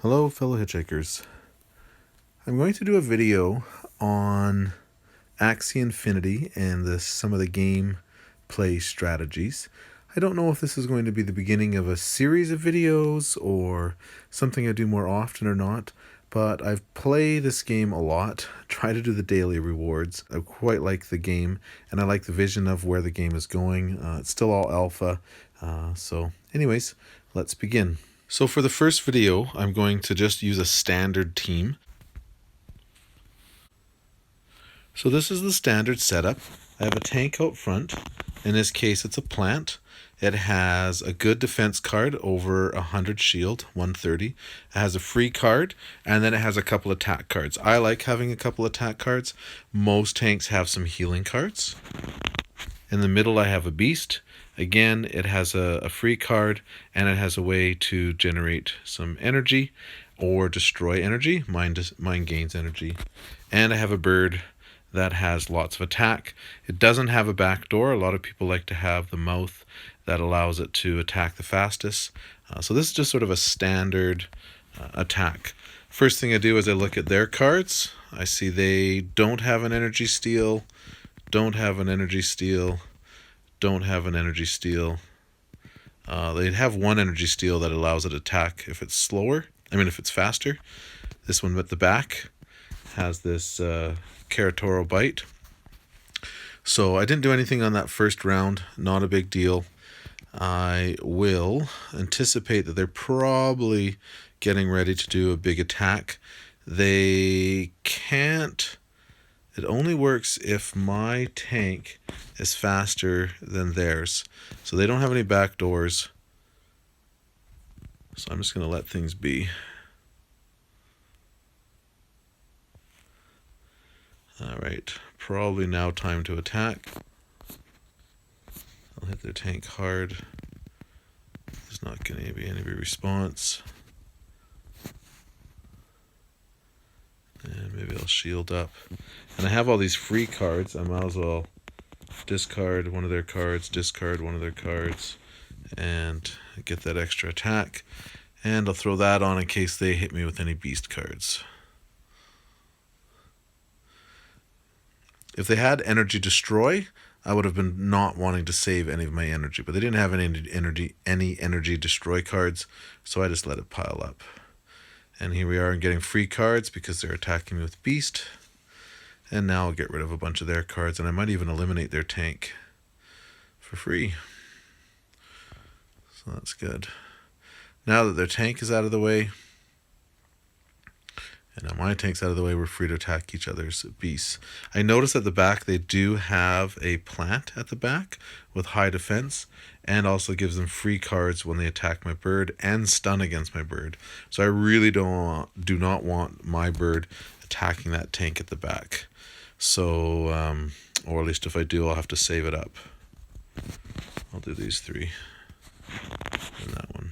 Hello fellow hitchhikers. I'm going to do a video on Axie Infinity and some of the game play strategies. I don't know if this is going to be the beginning of a series of videos or something I do more often or not, but I've played this game a lot, try to do the daily rewards. I quite like the game and I like the vision of where the game is going. It's still all alpha, so anyways, let's begin. So for the first video, I'm going to just use a standard team. So this is the standard setup. I have a tank out front. In this case, it's a plant. It has a good defense card, over 100 shield, 130. It has a free card, and then it has a couple attack cards. I like having a couple attack cards. Most tanks have some healing cards. In the middle, I have a beast. Again, it has a free card, and it has a way to generate some energy or destroy energy. Mine gains energy. And I have a bird that has lots of attack. It doesn't have a backdoor. A lot of people like to have the mouth that allows it to attack the fastest. So this is just sort of a standard attack. First thing I do is I look at their cards. I see they don't have an energy steal, don't have an energy steal, don't have an energy steal. They have one energy steal that allows it to attack if it's slower. If it's faster. This one at the back has this Caratoro bite. So I didn't do anything on that first round. Not a big deal. I will anticipate that they're probably getting ready to do a big attack. They can't. It only works if my tank is faster than theirs. So they don't have any backdoors. So I'm just going to let things be. Alright, probably now time to attack. I'll hit their tank hard. There's not going to be any response. And maybe I'll shield up. And I have all these free cards. I might as well discard one of their cards, discard one of their cards, and get that extra attack. And I'll throw that on in case they hit me with any beast cards. If they had energy destroy, I would have been not wanting to save any of my energy, but they didn't have any energy destroy cards, so I just let it pile up. And here we are getting free cards because they're attacking me with beast. And now I'll get rid of a bunch of their cards, and I might even eliminate their tank for free. So that's good. Now that their tank is out of the way, and now my tank's out of the way, we're free to attack each other's beasts. I notice at the back they do have a plant at the back with high defense, and also gives them free cards when they attack my bird and stun against my bird. So I really do not want my bird attacking that tank at the back. So, or at least if I do, I'll have to save it up. I'll do these three and that one.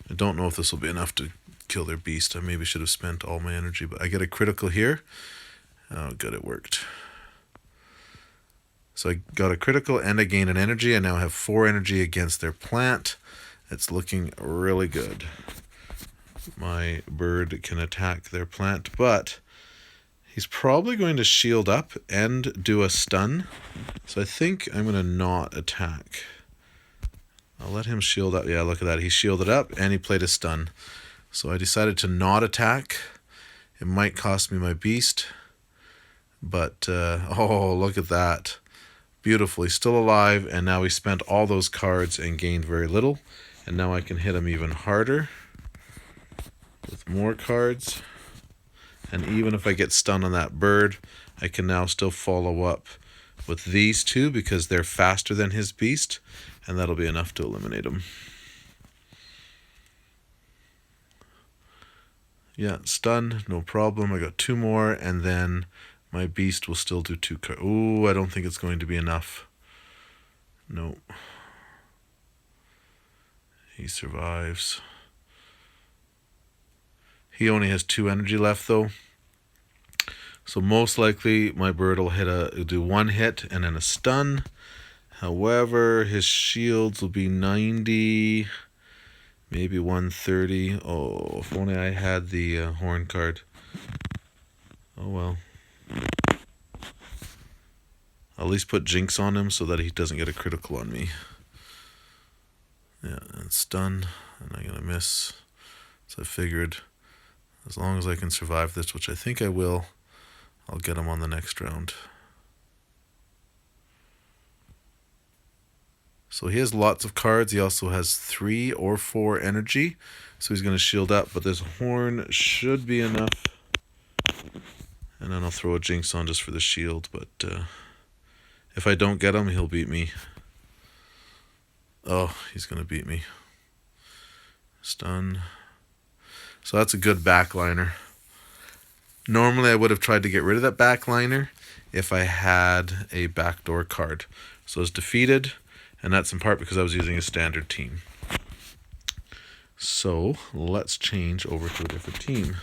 I don't know if this will be enough to kill their beast. I maybe should have spent all my energy, but I get a critical here. Oh, good, it worked. So I got a critical and I gained an energy. I now have 4 energy against their plant. It's looking really good. My bird can attack their plant, but he's probably going to shield up and do a stun. So I think I'm going to not attack. I'll let him shield up. Yeah, look at that. He shielded up and he played a stun. So I decided to not attack. It might cost me my beast. But, oh, look at that. Beautiful. He's still alive, and now he spent all those cards and gained very little. And now I can hit him even harder with more cards. And even if I get stunned on that bird, I can now still follow up with these two because they're faster than his beast. And that'll be enough to eliminate him. Yeah, stun, no problem. I got 2 more, and then my beast will still do 2 cards. Ooh, I don't think it's going to be enough. No. He survives. He only has 2 energy left, though. So most likely, my bird will do 1 hit and then a stun. However, his shields will be 90, Maybe 130. Oh, if only I had the horn card. Oh well. I'll at least put Jinx on him so that he doesn't get a critical on me. Yeah, and stun. And I'm gonna miss. So I figured as long as I can survive this, which I think I will, I'll get him on the next round. So he has lots of cards. He also has 3 or 4 energy. So he's going to shield up. But this horn should be enough. And then I'll throw a Jinx on just for the shield. But if I don't get him, he'll beat me. Oh, he's going to beat me. Stun. So that's a good backliner. Normally I would have tried to get rid of that backliner if I had a backdoor card. So it's defeated. And that's in part because I was using a standard team. So let's change over to a different team.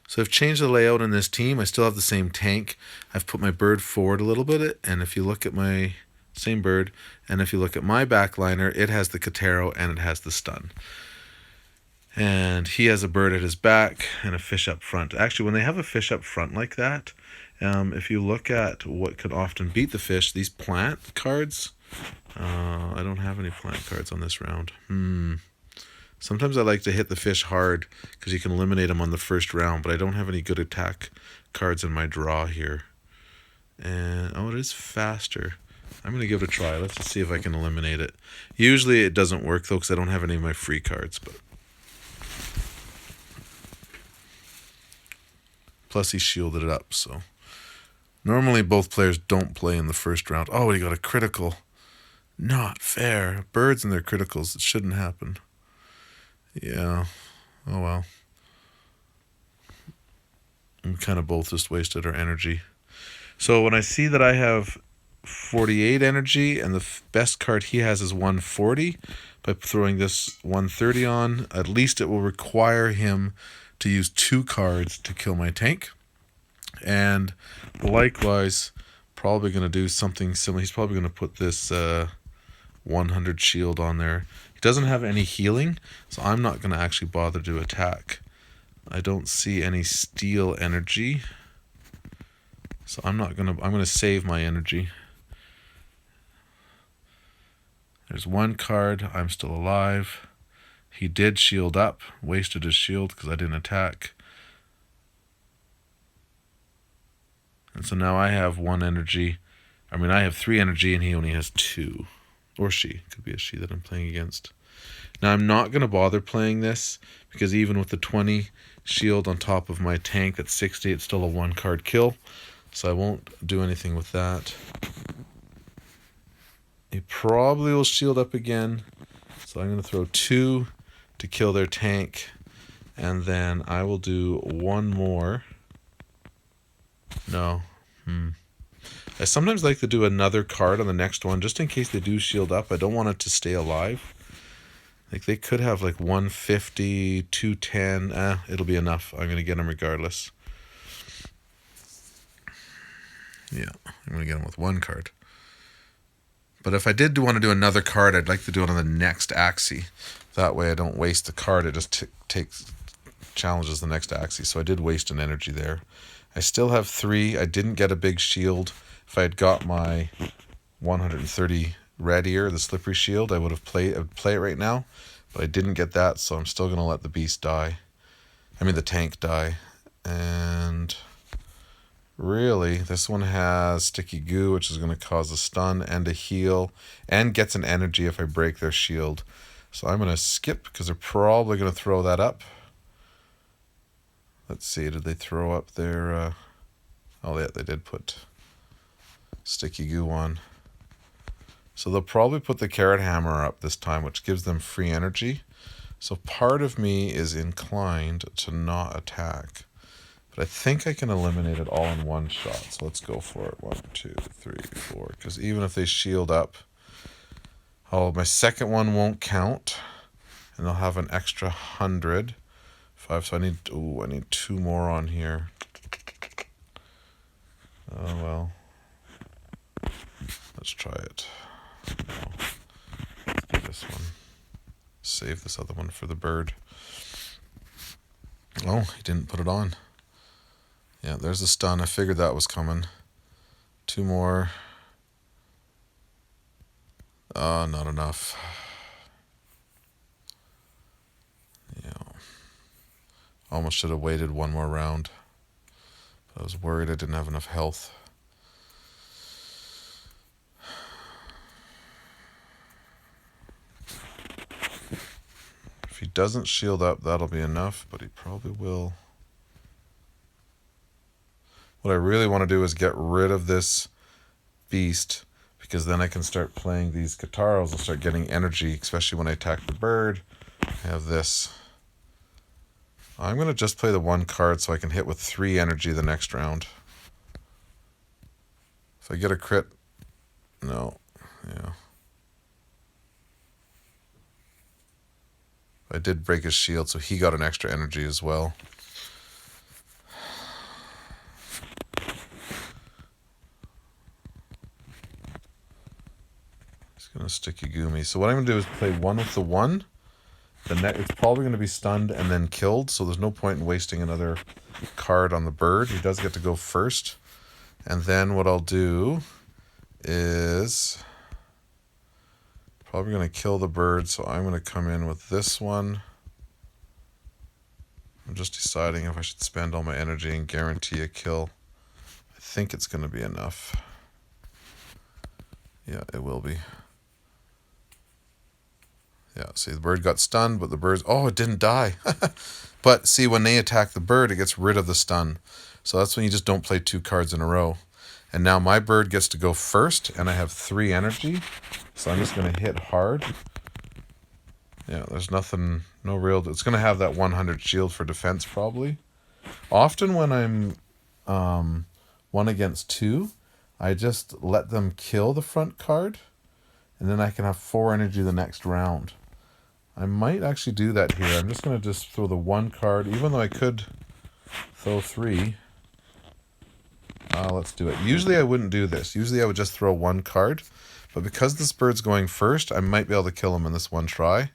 So I've changed the layout in this team. I still have the same tank. I've put my bird forward a little bit. And if you look at my same bird, and if you look at my backliner, it has the Katero and it has the stun. And he has a bird at his back and a fish up front. Actually, when they have a fish up front like that, if you look at what could often beat the fish, these plant cards, I don't have any plant cards on this round. Sometimes I like to hit the fish hard because you can eliminate them on the first round, but I don't have any good attack cards in my draw here. And, oh, it is faster. I'm going to give it a try. Let's just see if I can eliminate it. Usually it doesn't work, though, because I don't have any of my free cards, but... Plus he shielded it up, so... Normally, both players don't play in the first round. Oh, he got a critical. Not fair. Birds and their criticals. It shouldn't happen. Yeah. Oh, well. We kind of both just wasted our energy. So when I see that I have 48 energy and the best card he has is 140, by throwing this 130 on, at least it will require him to use 2 cards to kill my tank. And likewise, probably going to do something similar. He's probably going to put this 100 shield on there. He doesn't have any healing, so I'm not going to actually bother to attack. I don't see any steel energy, so I'm going to save my energy. There's 1 card. I'm still alive. He did shield up, wasted his shield because I didn't attack. And so now I have 1 energy. I mean, I have 3 energy and he only has 2. Or she. Could be a she that I'm playing against. Now, I'm not going to bother playing this because even with the 20 shield on top of my tank that's 60, it's still a 1-card kill. So I won't do anything with that. He probably will shield up again. So I'm going to throw 2 to kill their tank. And then I will do 1 more. No. I sometimes like to do another card on the next one just in case they do shield up. I don't want it to stay alive. Like they could have like 150, 210. It'll be enough. I'm going to get them regardless. Yeah, I'm going to get them with 1 card. But if I did want to do another card, I'd like to do it on the next Axie. That way I don't waste the card. It just challenges the next Axie. So I did waste an energy there. I still have 3. I didn't get a big shield. If I had got my 130 red ear, the slippery shield, I would play it right now. But I didn't get that, so I'm still going to let the beast die. I mean the tank die. And really, this one has sticky goo, which is going to cause a stun and a heal. And gets an energy if I break their shield. So I'm going to skip because they're probably going to throw that up. Let's see, did they throw up their... oh, yeah, they did put sticky goo on. So they'll probably put the carrot hammer up this time, which gives them free energy. So part of me is inclined to not attack. But I think I can eliminate it all in 1 shot. So let's go for it. 1, 2, 3, 4. Because even if they shield up... oh, my second one won't count. And they'll have an extra 100. 5, so I need 2 more on here. Oh well. Let's try it. No. Let's do this one. Save this other one for the bird. Oh, he didn't put it on. Yeah, there's the stun. I figured that was coming. 2 more. Not enough. Yeah. Almost should have waited 1 more round. But I was worried I didn't have enough health. If he doesn't shield up, that'll be enough, but he probably will. What I really want to do is get rid of this beast, because then I can start playing these Kataros and start getting energy, especially when I attack the bird. I have this. I'm going to just play the 1 card so I can hit with 3 energy the next round. If I get a crit, no, yeah. I did break his shield, so he got an extra energy as well. He's going to sticky goomy. So what I'm going to do is play 1 with the 1. It's probably going to be stunned and then killed, so there's no point in wasting another card on the bird. He does get to go first. And then what I'll do is probably going to kill the bird, so I'm going to come in with this one. I'm just deciding if I should spend all my energy and guarantee a kill. I think it's going to be enough. Yeah, it will be. Yeah, see, the bird got stunned, but the bird's... Oh, it didn't die. But see, when they attack the bird, it gets rid of the stun. So that's when you just don't play 2 cards in a row. And now my bird gets to go first, and I have 3 energy. So I'm just going to hit hard. Yeah, there's nothing, no real... It's going to have that 100 shield for defense, probably. Often when I'm 1 against 2, I just let them kill the front card, and then I can have 4 energy the next round. I might actually do that here. I'm just going to just throw the 1 card, even though I could throw 3. Let's do it. Usually I wouldn't do this. Usually I would just throw 1 card. But because this bird's going first, I might be able to kill him in this 1 try.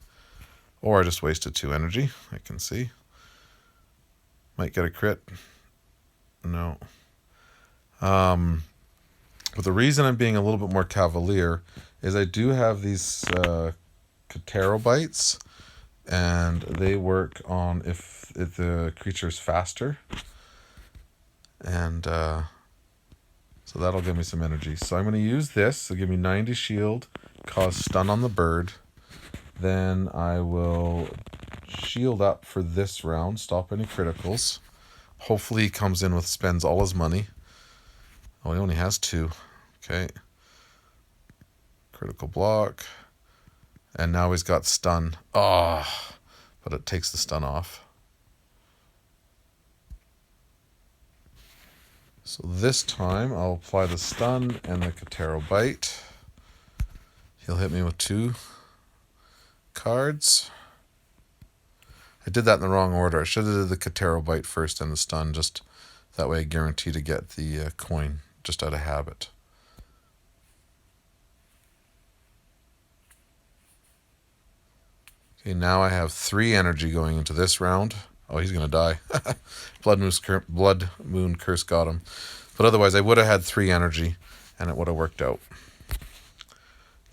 Or I just wasted 2 energy. I can see. Might get a crit. No. But the reason I'm being a little bit more cavalier is I do have these Katero bites, and they work on if the creature's faster, and so that'll give me some energy. So I'm going to use this. It'll give me 90 shield, cause stun on the bird. Then I will shield up for this round, stop any criticals. Hopefully he comes in with spends all his money. Oh, he only has 2. Okay. Critical block. And now he's got stun. Ah, but it takes the stun off. So this time I'll apply the stun and the Katero bite. He'll hit me with 2 cards. I did that in the wrong order. I should have did the Katero bite first and the stun, just that way I guarantee to get the coin, just out of habit. Okay, now I have 3 energy going into this round. Oh, he's going to die. Blood Moon Curse got him. But otherwise, I would have had 3 energy, and it would have worked out.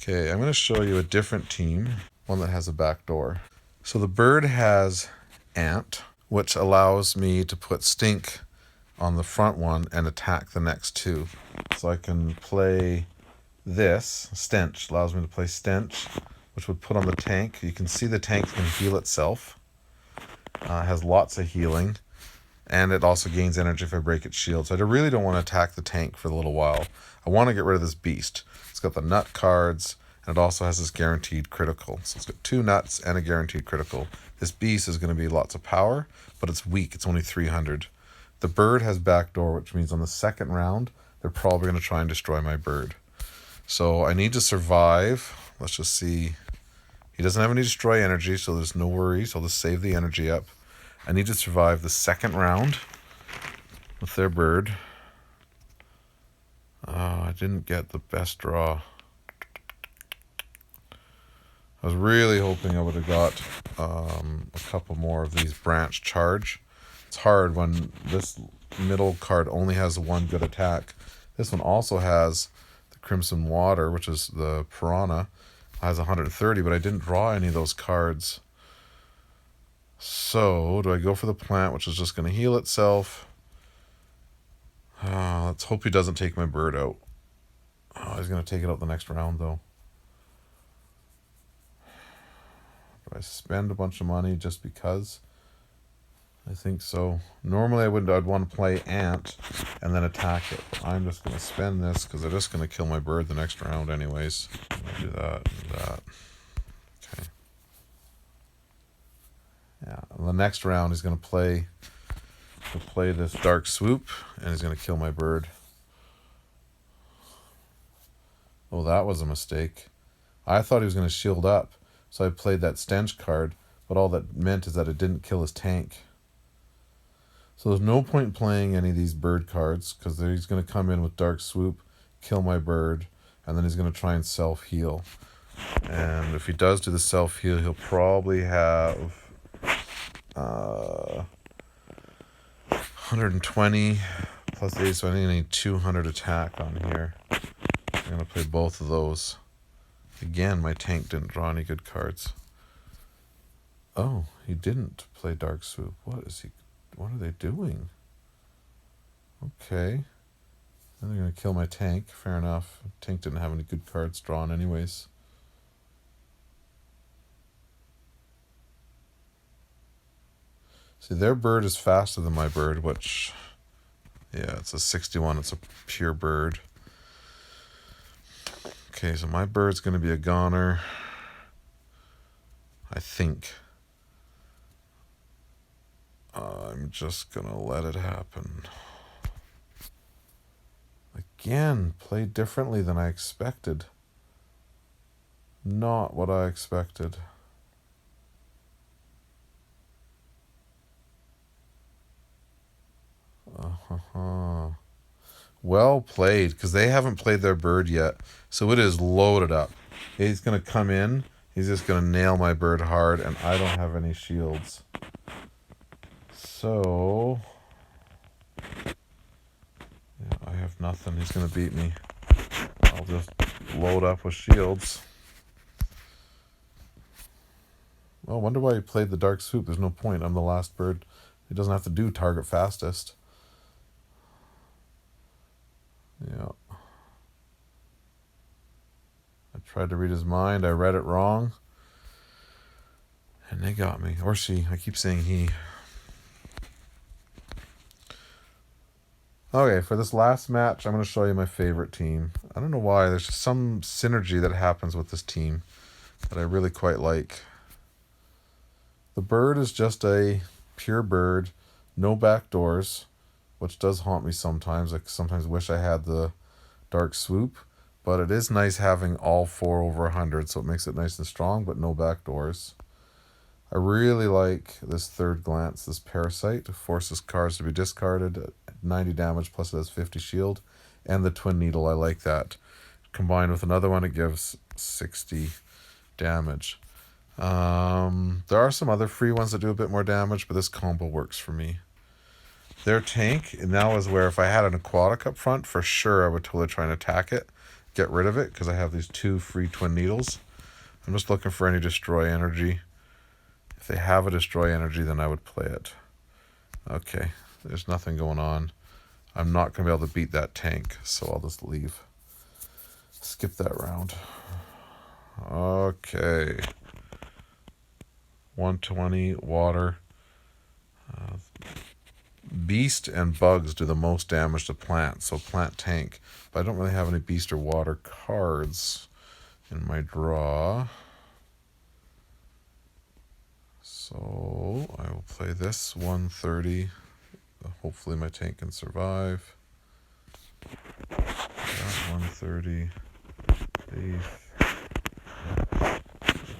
Okay, I'm going to show you a different team, one that has a backdoor. So the bird has Ant, which allows me to put Stink on the front one and attack the next 2. So I can play this. Stench allows me to play Stench, which would put on the tank. You can see the tank can heal itself. It has lots of healing, and it also gains energy if I break its shield. So I really don't want to attack the tank for a little while. I want to get rid of this beast. It's got the nut cards, and it also has this guaranteed critical. So it's got 2 nuts and a guaranteed critical. This beast is going to be lots of power, but it's weak. It's only 300. The bird has backdoor, which means on the second round, they're probably going to try and destroy my bird. So I need to survive. Let's just see. He doesn't have any destroy energy, so there's no worries. I'll just save the energy up. I need to survive the second round with their bird. Oh, I didn't get the best draw. I was really hoping I would have got a couple more of these branch charge. It's hard when this middle card only has one good attack. This one also has the Crimson Water, which is the Piranha. It has 130, but I didn't draw any of those cards. So, do I go for the plant, which is just going to heal itself? Let's hope he doesn't take my bird out. Oh, he's going to take it out the next round, though. Do I spend a bunch of money just because? I think so. Normally I'd want to play Ant and then attack it. But I'm just going to spend this because they're just going to kill my bird the next round anyways. Do that and that. Okay. Yeah, and the next round he's going to play this Dark Swoop and he's going to kill my bird. Oh, that was a mistake. I thought he was going to shield up, so I played that Stench card, but all that meant is that it didn't kill his tank. So there's no point playing any of these bird cards because he's going to come in with Dark Swoop, kill my bird, and then he's going to try and self-heal. And if he does do the self-heal, he'll probably have 120 plus 8, so I think I need 200 attack on here. I'm going to play both of those. Again, my tank didn't draw any good cards. Oh, he didn't play Dark Swoop. What are they doing? Okay. Then they're going to kill my tank. Fair enough. Tank didn't have any good cards drawn anyways. See, their bird is faster than my bird, which... yeah, it's a 61. It's a pure bird. Okay, so my bird's going to be a goner. I think. I'm just going to let it happen. Again, played differently than I expected. Not what I expected. Well played, because they haven't played their bird yet. So it is loaded up. He's going to come in. He's just going to nail my bird hard, and I don't have any shields. So... yeah, I have nothing. He's going to beat me. I'll just load up with shields. Well, I wonder why he played the Dark Swoop. There's no point. I'm the last bird. He doesn't have to do target fastest. Yeah. I tried to read his mind. I read it wrong. And they got me. Or she. I keep saying he. Okay, for this last match, I'm going to show you my favorite team. I don't know why. There's just some synergy that happens with this team that I really quite like. The bird is just a pure bird. No backdoors, which does haunt me sometimes. I sometimes wish I had the Dark Swoop. But it is nice having all 4 over 100, so it makes it nice and strong, but no backdoors. I really like this Third Glance, this Parasite. It forces cards to be discarded at 90 damage, plus it has 50 shield. And the Twin Needle, I like that. Combined with another one, it gives 60 damage. There are some other free ones that do a bit more damage, but this combo works for me. Their tank now is where if I had an Aquatic up front, for sure I would totally try and attack it. Get rid of it, because I have these 2 free Twin Needles. I'm just looking for any Destroy Energy. If they have a Destroy Energy, then I would play it. Okay, there's nothing going on. I'm not going to be able to beat that tank, so I'll just leave. Skip that round. Okay. 120, water. Beast and bugs do the most damage to plant, so plant tank. But I don't really have any beast or water cards in my draw. So I will play this 130. Hopefully my tank can survive. That 130.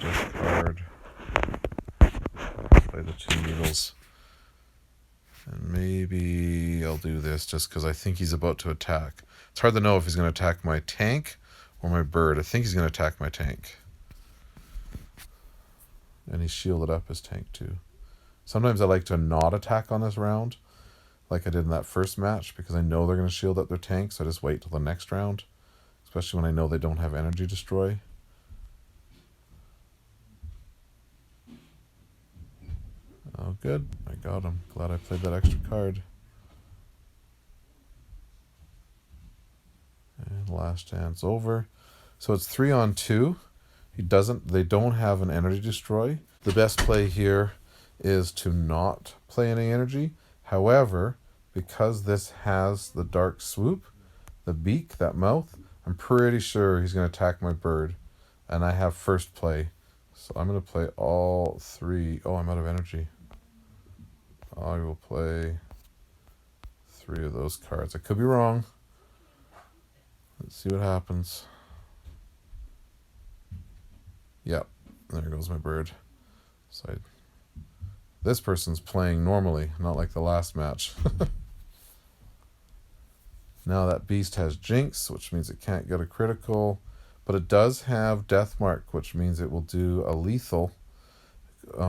Discard. Play the 2 needles. And maybe I'll do this just because I think he's about to attack. It's hard to know if he's going to attack my tank or my bird. I think he's going to attack my tank. And he shielded up his tank too. Sometimes I like to not attack on this round, like I did in that first match, because I know they're going to shield up their tank, so I just wait till the next round, especially when I know they don't have energy destroy. Oh, good. I got him. Glad I played that extra card. And last hand's over. So it's 3-on-2. They don't have an energy destroy. The best play here is to not play any energy. However, because this has the dark swoop, the beak, that mouth, I'm pretty sure he's going to attack my bird. And I have first play. So I'm going to play all 3. Oh, I'm out of energy. I will play 3 of those cards. I could be wrong. Let's see what happens. Yep, there goes my bird. So this person's playing normally, not like the last match. Now that beast has Jinx, which means it can't get a critical, but it does have Death Mark, which means it will do a lethal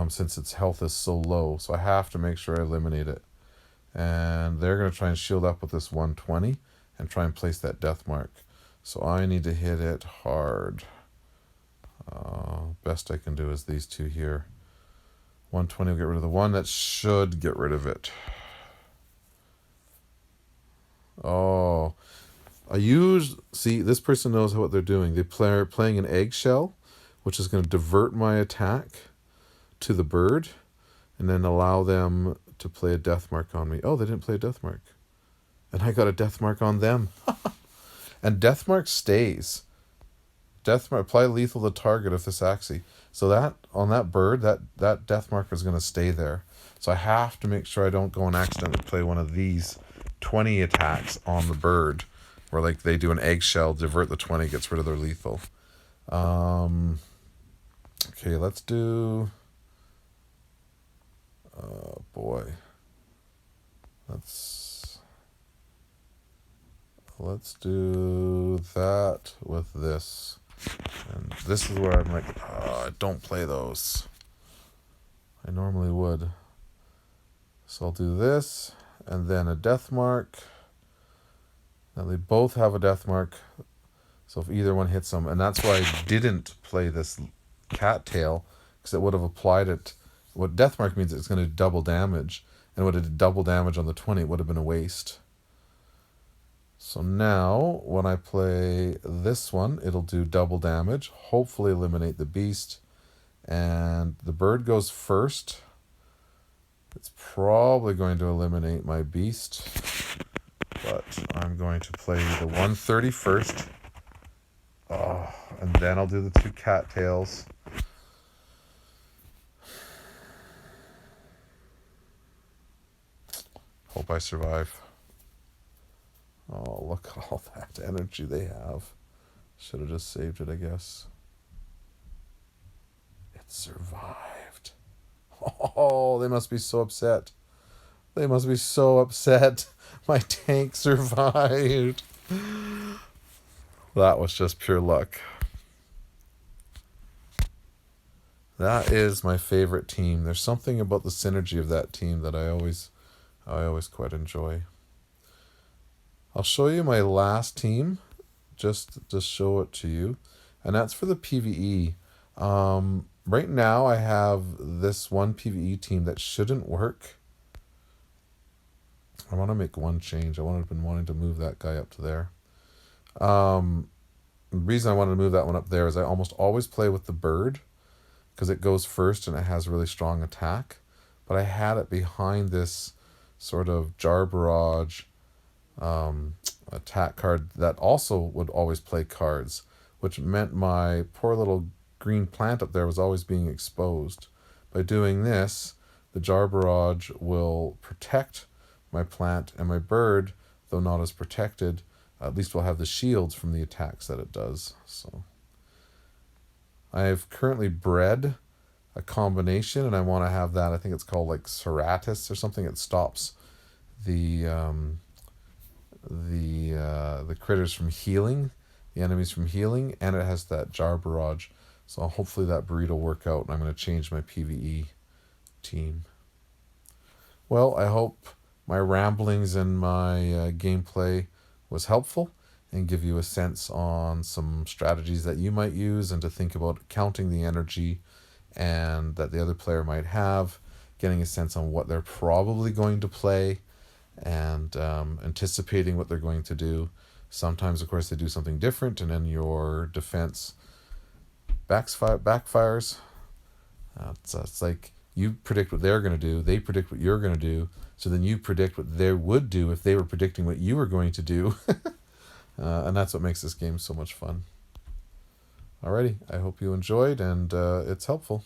since its health is so low. So I have to make sure I eliminate it. And they're going to try and shield up with this 120 and try and place that Death Mark. So I need to hit it hard. Best I can do is these 2 here. 120 will get rid of the one that should get rid of it. Oh, see, this person knows what they're doing. They're playing an eggshell, which is going to divert my attack to the bird, and then allow them to play a death mark on me. Oh, they didn't play a death mark. And I got a death mark on them. And death mark stays. Death mark, apply lethal to target if this Axie. So that, on that bird, that death marker is going to stay there. So I have to make sure I don't go and accidentally play one of these 20 attacks on the bird, where like they do an eggshell, divert the 20, gets rid of their lethal. Okay, let's do... Oh boy. Let's do that with this. And this is where I'm like, don't play those. I normally would. So I'll do this, and then a death mark. Now they both have a death mark, so if either one hits them, and that's why I didn't play this cattail, because it would have applied it. What death mark means, it's going to double damage, and it would have double damage on the 20, it would have been a waste. So now, when I play this one, it'll do double damage, hopefully eliminate the beast, and the bird goes first. It's probably going to eliminate my beast, but I'm going to play the 130 first. Oh, and then I'll do the 2 cattails. Hope I survive. Oh, look at all that energy they have. Should have just saved it, I guess. It survived. Oh, they must be so upset. They must be so upset. My tank survived. That was just pure luck. That is my favorite team. There's something about the synergy of that team that I always quite enjoy. I'll show you my last team, just to show it to you, and that's for the PvE. Right now I have this one PvE team that shouldn't work. I want to make one change. I've been wanting to move that guy up to there. The reason I wanted to move that one up there is I almost always play with the bird, because it goes first and it has really strong attack. But I had it behind this sort of jar barrage attack card that also would always play cards, which meant my poor little green plant up there was always being exposed. By doing this, the jar barrage will protect my plant, and my bird, though not as protected, at least will have the shields from the attacks that it does. So I've currently bred a combination, and I want to have that. I think it's called like Serratus or something. It stops the critters from healing, the enemies from healing, and it has that jar barrage. So hopefully that breed will work out, and I'm going to change my PvE team. Well, I hope my ramblings and my gameplay was helpful and give you a sense on some strategies that you might use, and to think about counting the energy and that the other player might have, getting a sense on what they're probably going to play, and anticipating what they're going to do. Sometimes, of course, they do something different, and then your defense backfires. It's like you predict what they're going to do, they predict what you're going to do, so then you predict what they would do if they were predicting what you were going to do. And that's what makes this game so much fun. Alrighty, I hope you enjoyed, and it's helpful.